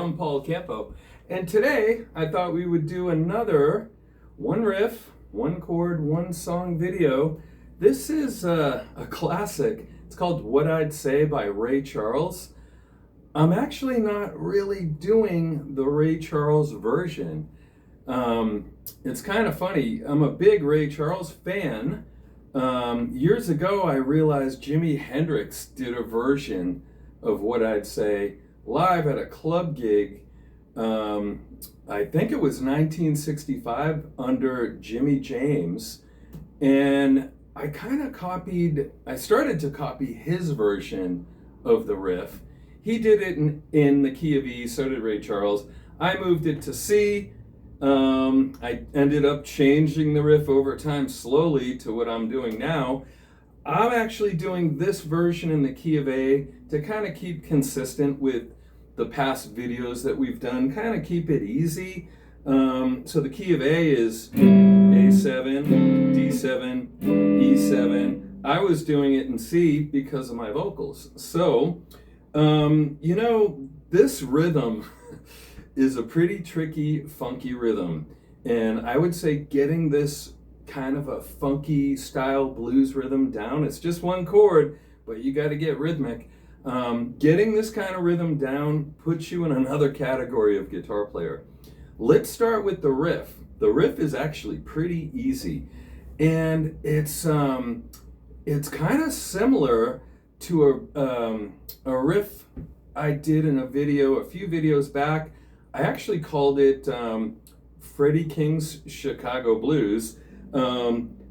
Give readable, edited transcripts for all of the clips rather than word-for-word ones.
I'm Paul Campo, and today I thought we would do another one riff, one chord, one song video. This is a classic. It's called What I'd Say by Ray Charles. I'm actually not really doing the Ray Charles version. It's kind of funny. I'm a big Ray Charles fan. Years ago I realized Jimi Hendrix did a version of What I'd Say live at a club gig. I think it was 1965 under Jimmy James, and I started to copy his version of the riff. He did it in the key of E, so did Ray Charles. I moved it to C. I ended up changing the riff over time slowly to what I'm doing now. I'm actually doing this version in the key of A to kind of keep consistent with the past videos that we've done, kind of keep it easy. So the key of A is A7, D7, E7. I was doing it in C because of my vocals. So, this rhythm is a pretty tricky, funky rhythm. And I would say getting this kind of a funky style blues rhythm down, it's just one chord, but you got to get rhythmic. Getting this kind of rhythm down puts you in another category of guitar player. Let's start with the riff. The riff is actually pretty easy, and it's kind of similar to a riff I did in a video a few videos back. I actually called it Freddie King's Chicago Blues.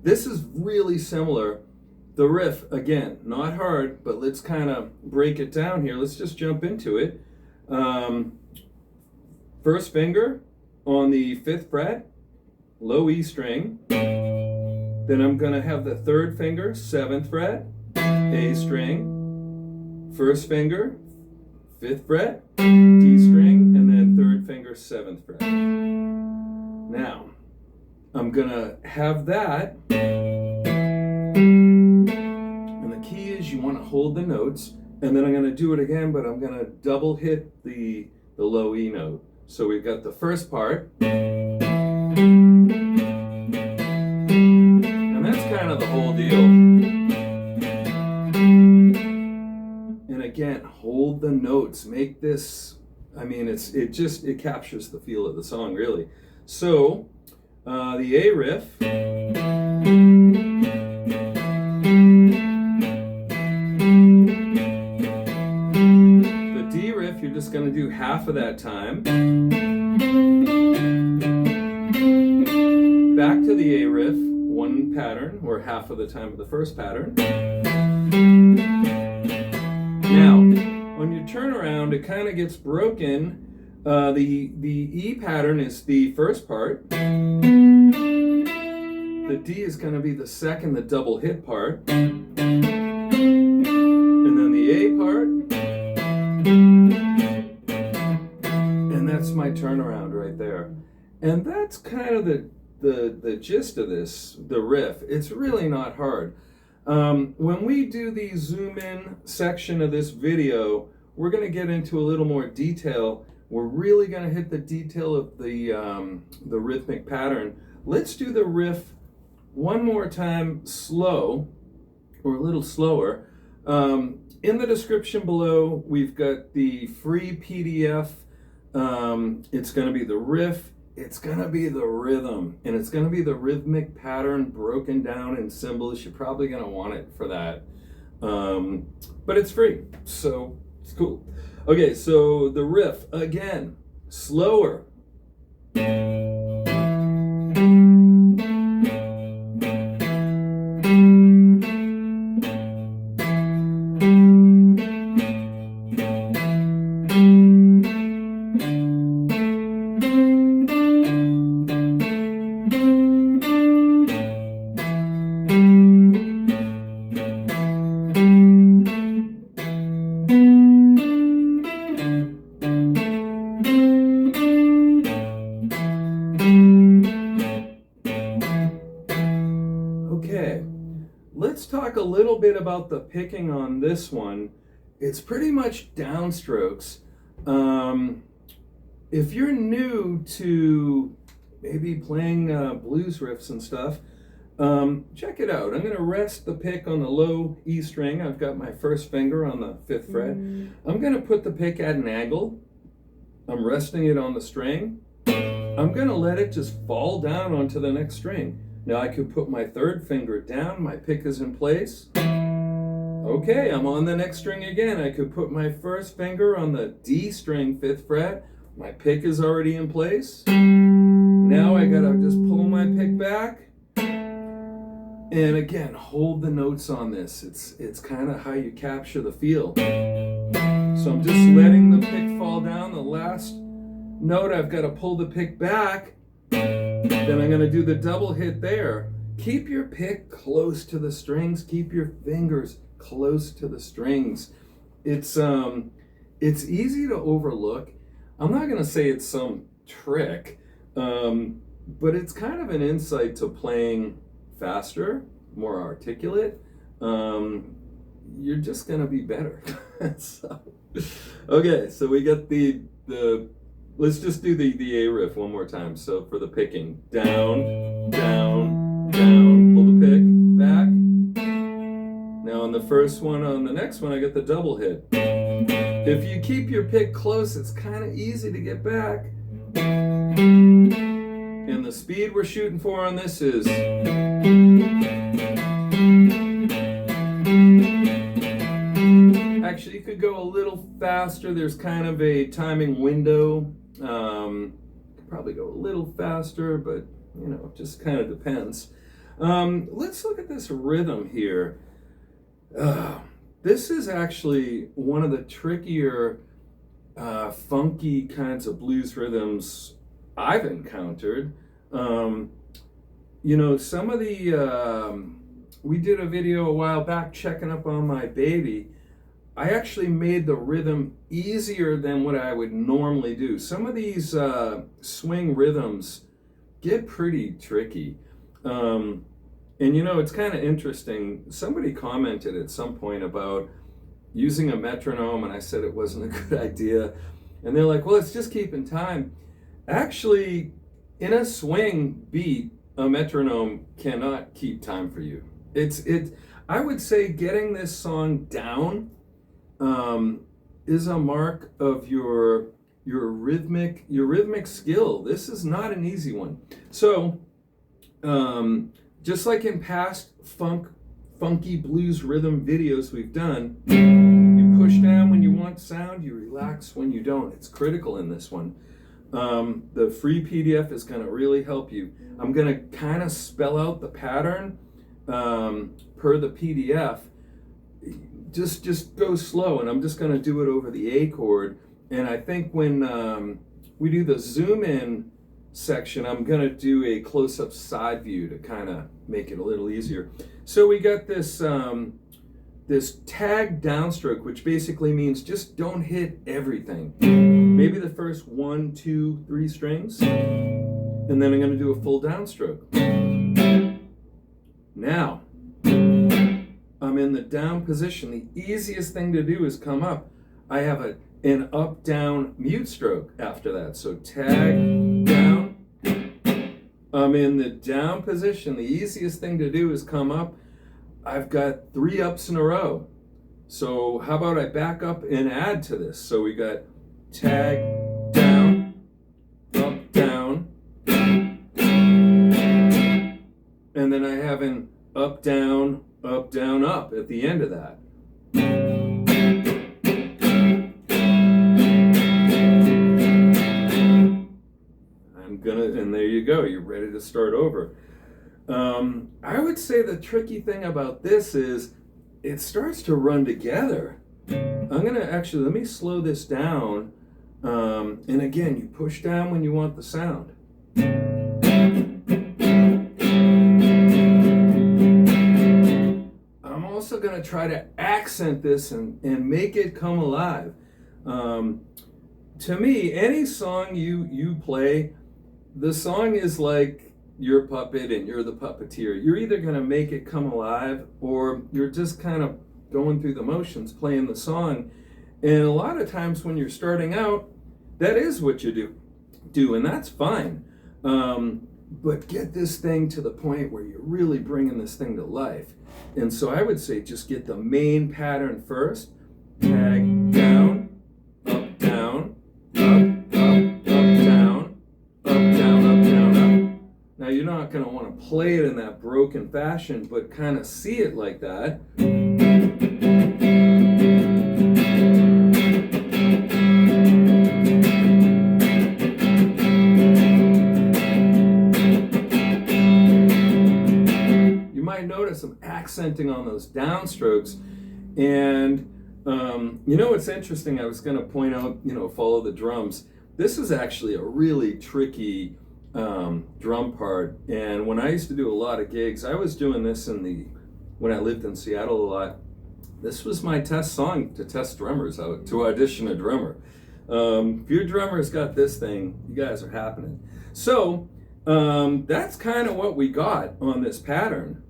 This is really similar. The riff, again, not hard, but let's kind of break it down here. Let's just jump into it. First finger on the 5th fret, low E string. Then I'm going to have the 3rd finger, 7th fret, A string. First finger, 5th fret, D string, and then 3rd finger, 7th fret. Now, I'm going to have that. You want to hold the notes, and then I'm going to do it again, but I'm going to double hit the low E note. So we've got the first part, and that's kind of the whole deal. And again, hold the notes, make this, it captures the feel of the song, really. So the A riff, you're just going to do half of that time. Back to the A riff, one pattern, or half of the time of the first pattern. Now, on your turnaround, it kind of gets broken. The E pattern is the first part. The D is going to be the second, the double hit part. And then the A part. And that's my turnaround right there. And that's kind of the gist of this, the riff. It's really not hard. When we do the zoom in section of this video, we're going to get into a little more detail. We're really going to hit the detail of the rhythmic pattern. Let's do the riff one more time slow, or a little slower. In the description below, we've got the free PDF. It's going to be the riff, it's going to be the rhythm, and it's going to be the rhythmic pattern broken down in cymbals. You're probably going to want it for that. But it's free, so it's cool. Okay, so the riff, again, slower. Let's talk a little bit about the picking on this one. It's pretty much downstrokes. if you're new to maybe playing blues riffs and stuff, check it out. I'm going to rest the pick on the low E string. I've got my first finger on the 5th fret. I'm going to put the pick at an angle. I'm resting it on the string. I'm going to let it just fall down onto the next string. Now I could put my 3rd finger down. My pick is in place. Okay, I'm on the next string again. I could put my first finger on the D string 5th fret. My pick is already in place. Now I gotta just pull my pick back. And again, hold the notes on this. It's kind of how you capture the feel. So I'm just letting the pick fall down. The last note, I've got to pull the pick back. Then I'm gonna do the double hit there. Keep your pick close to the strings. Keep your fingers close to the strings. It's easy to overlook. I'm not gonna say it's some trick, but it's kind of an insight to playing faster, more articulate. You're just gonna be better. Okay, so we got the let's just do the A riff one more time. So for the picking, down, down, down, pull the pick back. Now on the first one, on the next one, I get the double hit. If you keep your pick close, it's kind of easy to get back. And the speed we're shooting for on this is actually, you could go a little faster. There's kind of a timing window. Could probably go a little faster, but you know, it just kind of depends. Let's look at this rhythm here. This is actually one of the trickier, funky kinds of blues rhythms I've encountered. You know, some of the, we did a video a while back checking up on my baby. I actually made the rhythm easier than what I would normally do. Some of these swing rhythms get pretty tricky. And you know, it's kind of interesting. Somebody commented at some point about using a metronome, and I said it wasn't a good idea. And they're like, well, it's just keeping time. Actually, in a swing beat, a metronome cannot keep time for you. I would say getting this song down is a mark of your rhythmic skill. This is not an easy one. So, just like in past funky blues rhythm videos we've done, you push down when you want sound, you relax when you don't. It's critical in this one. The free PDF is going to really help you. I'm going to kind of spell out the pattern per the PDF. Just go slow, and I'm just going to do it over the A chord. And I think when we do the zoom in section, I'm going to do a close-up side view to kind of make it a little easier. So we got this this tag downstroke, which basically means just don't hit everything. Maybe the first 1, 2, 3 strings, and then I'm going to do a full downstroke. Now, I'm in the down position. The easiest thing to do is come up. I have an up-down mute stroke after that. So tag, down. I'm in the down position. The easiest thing to do is come up. I've got 3 ups in a row. So how about I back up and add to this? So we got tag, down, up, down. And then I have an up, down, up at the end of that. And there you go, you're ready to start over. I would say the tricky thing about this is it starts to run together. I'm gonna actually, let me slow this down. And again, you push down when you want the sound. I'm also gonna try to accent this and make it come alive. To me, any song you play, the song is like your puppet and you're the puppeteer. You're either going to make it come alive or you're just kind of going through the motions playing the song. And a lot of times when you're starting out, that is what you do. do, and that's fine. But get this thing to the point where you're really bringing this thing to life. And so I would say just get the main pattern first. Tag down, up, down, up, up, down, up, down, up, down, up. Now you're not going to want to play it in that broken fashion, but kind of see it like that. Some accenting on those downstrokes, and you know what's interesting, I was going to point out, follow the drums. This is actually a really tricky drum part, and when I used to do a lot of gigs, I was doing this when I lived in Seattle a lot. This was my test song to test drummers out, to audition a drummer. If your drummer's got this thing, you guys are happening. So that's kind of what we got on this pattern.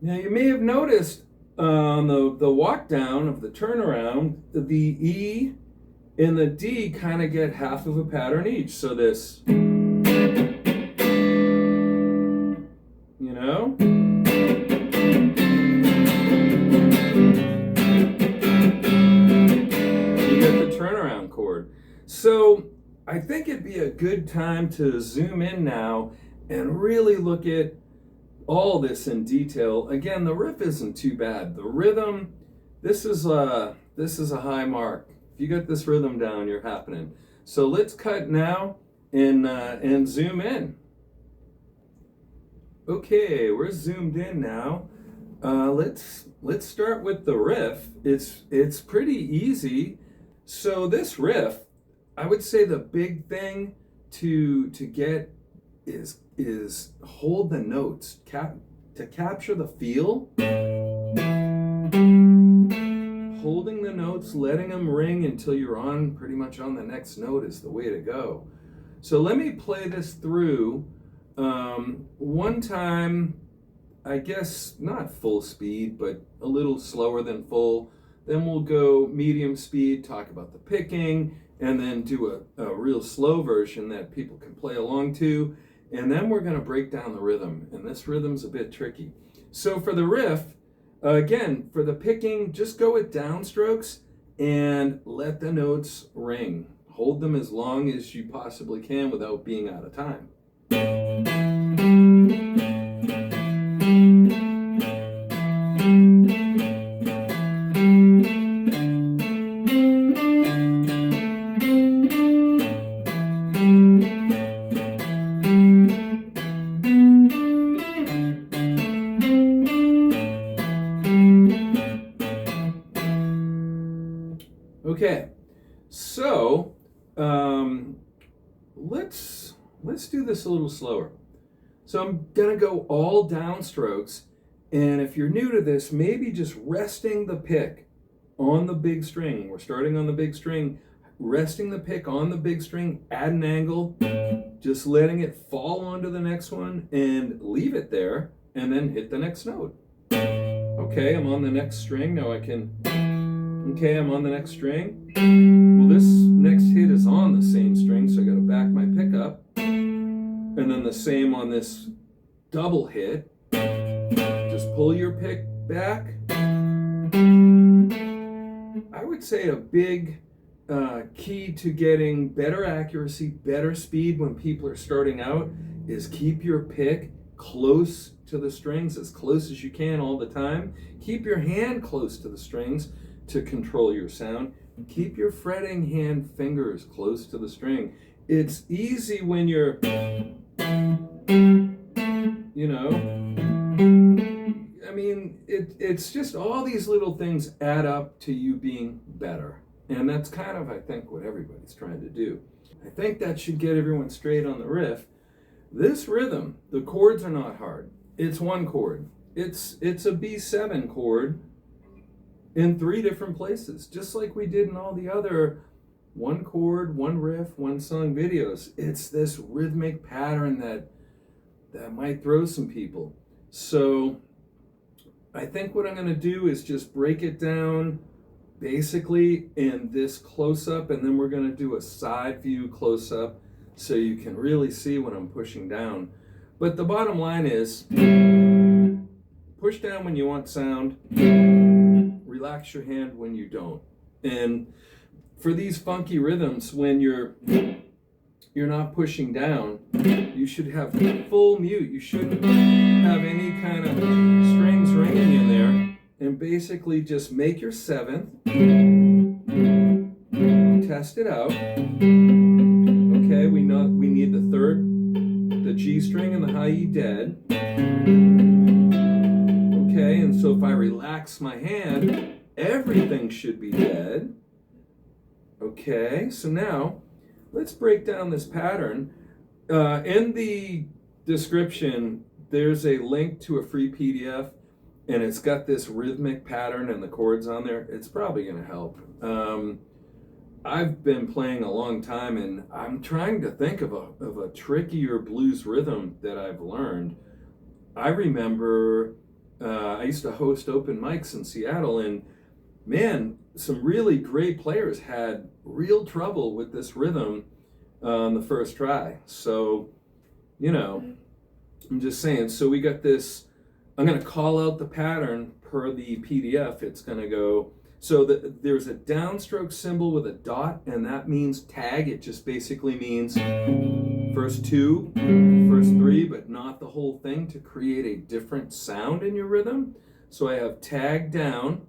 Now you may have noticed on the walk down of the turnaround, the E and the D kind of get half of a pattern each. So this, you get the turnaround chord. So I think it'd be a good time to zoom in now and really look at all this in detail. Again, the riff isn't too bad. The rhythm, this is a high mark. If you get this rhythm down, you're happening. So let's cut now and zoom in. Okay, we're zoomed in now. Let's start with the riff. It's pretty easy. So this riff, I would say the big thing to get is hold the notes, to capture the feel. Holding the notes, letting them ring until you're pretty much on the next note is the way to go. So let me play this through one time, I guess not full speed, but a little slower than full. Then we'll go medium speed, talk about the picking, and then do a real slow version that people can play along to. And then we're going to break down the rhythm, and this rhythm's a bit tricky. So for the riff, again, for the picking, just go with downstrokes and let the notes ring. Hold them as long as you possibly can without being out of time. Okay, so let's do this a little slower. So I'm gonna go all downstrokes, and if you're new to this, maybe just resting the pick on the big string. We're starting on the big string, resting the pick on the big string at an angle, just letting it fall onto the next one and leave it there, and then hit the next note. Okay, I'm on the next string, now I can. Okay, I'm on the next string. Well, this next hit is on the same string, so I gotta back my pick up. And then the same on this double hit. Just pull your pick back. I would say a big key to getting better accuracy, better speed when people are starting out is keep your pick close to the strings, as close as you can all the time. Keep your hand close to the strings to control your sound. Keep your fretting hand fingers close to the string. It's easy when you're, I mean, it's just all these little things add up to you being better. And that's kind of, I think, what everybody's trying to do. I think that should get everyone straight on the riff. This rhythm, the chords are not hard. It's one chord. it's a B7 chord in 3 different places, just like we did in all the other one chord, one riff, one song videos. It's this rhythmic pattern that might throw some people. So I think what I'm going to do is just break it down basically in this close-up, and then we're going to do a side view close-up so you can really see what I'm pushing down. But the bottom line is, push down when you want sound, relax your hand when you don't. And for these funky rhythms, when you're not pushing down, you should have full mute. You shouldn't have any kind of strings ringing in there. And basically just make your 7th, test it out. Okay, we need the 3rd, the G string and the high E dead. Okay, and so if I relax my hand, everything should be dead. Okay, so now let's break down this pattern. In the description, there's a link to a free PDF, and it's got this rhythmic pattern and the chords on there. It's probably going to help. I've been playing a long time, and I'm trying to think of a trickier blues rhythm that I've learned. I remember I used to host open mics in Seattle, and man, some really great players had real trouble with this rhythm on the first try. So, you know, I'm just saying. So we got this, I'm going to call out the pattern per the PDF. It's going to go, so there's a downstroke symbol with a dot, and that means tag. It just basically means first 2, first 3, but not the whole thing, to create a different sound in your rhythm. So I have tag down,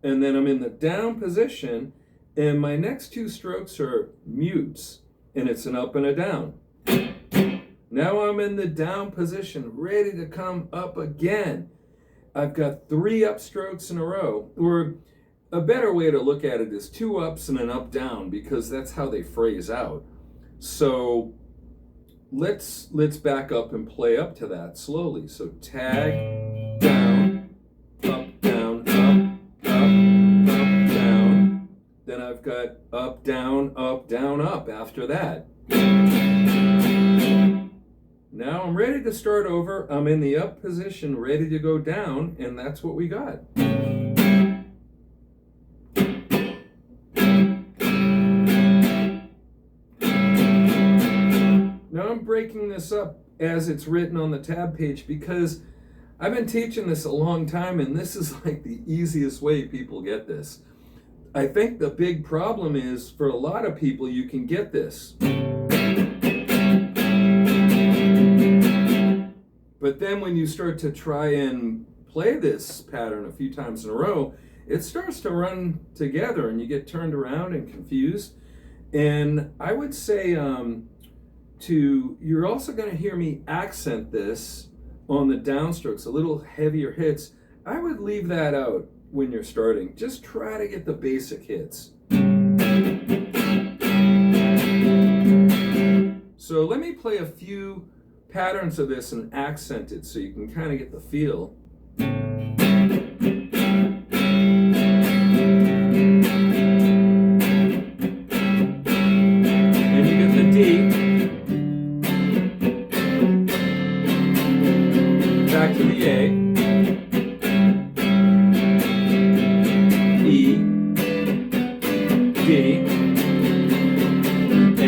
and then I'm in the down position, and my next 2 strokes are mutes, and it's an up and a down. Now I'm in the down position, ready to come up again. I've got 3 upstrokes in a row, or a better way to look at it is 2 ups and an up down, because that's how they phrase out. So let's back up and play up to that slowly. So tag, down, up, down, up, down. Then I've got up, down, up after that. Now I'm ready to start over. I'm in the up position, ready to go down, and that's what we got. Now I'm breaking this up as it's written on the tab page, because I've been teaching this a long time, and this is like the easiest way people get this. I think the big problem is, for a lot of people, you can get this. But then when you start to try and play this pattern a few times in a row, it starts to run together, and you get turned around and confused. And I would say you're also going to hear me accent this on the downstrokes, a little heavier hits. I would leave that out when you're starting. Just try to get the basic hits. So let me play a few patterns of this and accent it so you can kind of get the feel. And you get the D, back to the A, E, D, A,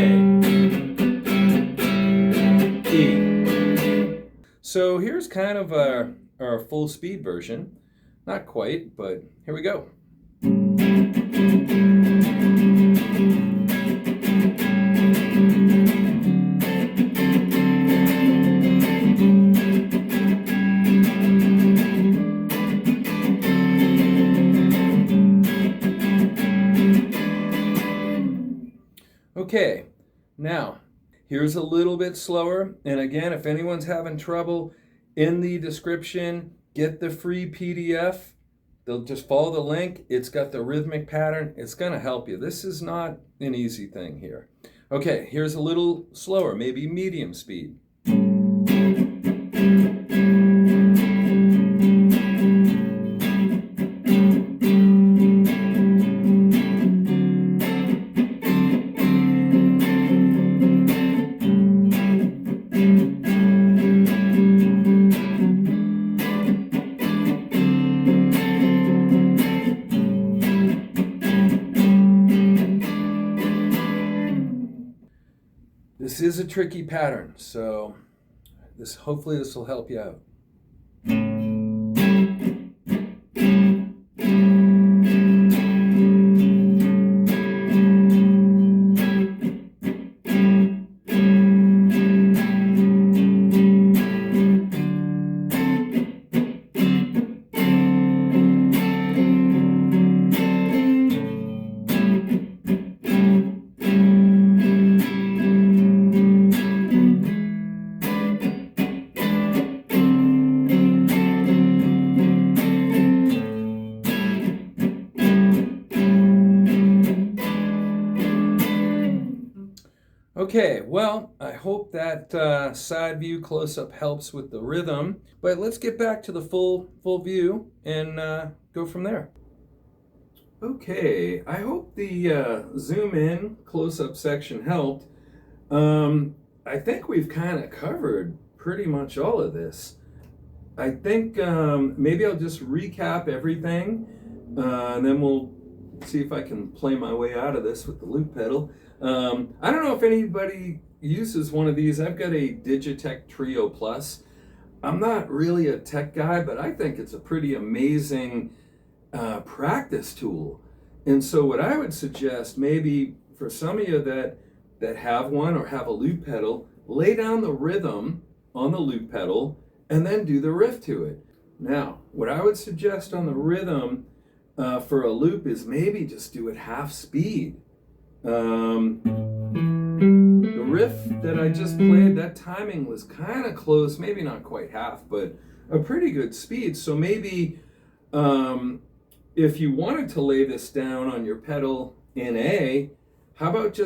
E. So here's kind of our full speed version. Not quite, but here we go. Okay, now here's a little bit slower. And again, if anyone's having trouble, in the description, get the free PDF. They'll just follow the link. It's got the rhythmic pattern. It's going to help you. This is not an easy thing here. Okay, here's a little slower, maybe medium speed. is a tricky pattern, so hopefully this will help you out. Okay, well, I hope that side view close-up helps with the rhythm, but let's get back to the full view and go from there. Okay, I hope the zoom in close-up section helped. I think we've kind of covered pretty much all of this. I think maybe I'll just recap everything, and then we'll see if I can play my way out of this with the loop pedal. I don't know if anybody uses one of these. I've got a DigiTech TRIO Plus. I'm not really a tech guy, but I think it's a pretty amazing practice tool. And so what I would suggest, maybe for some of you that have one or have a loop pedal, lay down the rhythm on the loop pedal and then do the riff to it. Now, what I would suggest on the rhythm for a loop is maybe just do it half speed. The riff that I just played, that timing was kind of close, maybe not quite half, but a pretty good speed. So maybe if you wanted to lay this down on your pedal in A, how about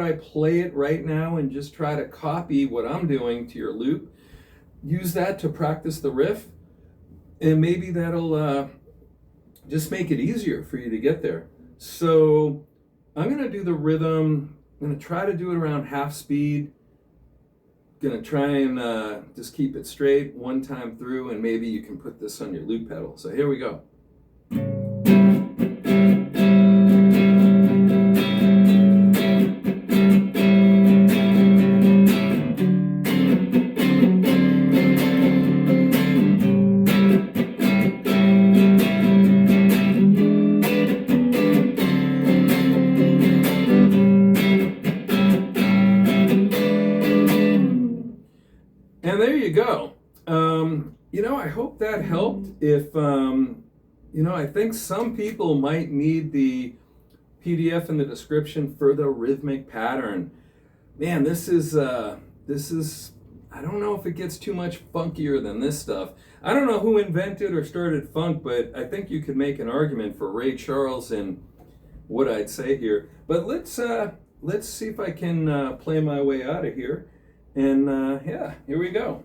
I play it right now and just try to copy what I'm doing to your loop, use that to practice the riff, and maybe that'll just make it easier for you to get there. So I'm going to do the rhythm. I'm going to try to do it around half speed. Going to try and just keep it straight one time through, and maybe you can put this on your loop pedal. So here we go. And there you go. I hope that helped. If, I think some people might need the PDF in the description for the rhythmic pattern. Man, this is, I don't know if it gets too much funkier than this stuff. I don't know who invented or started funk, but I think you could make an argument for Ray Charles and what I'd say here. But let's see if I can play my way out of here. And yeah, here we go.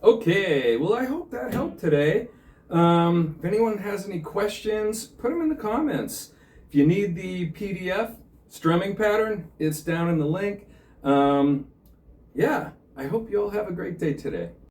Okay, well, I hope that helped today. If anyone has any questions, put them in the comments. If you need the PDF strumming pattern, it's down in the link. Yeah, I hope you all have a great day today.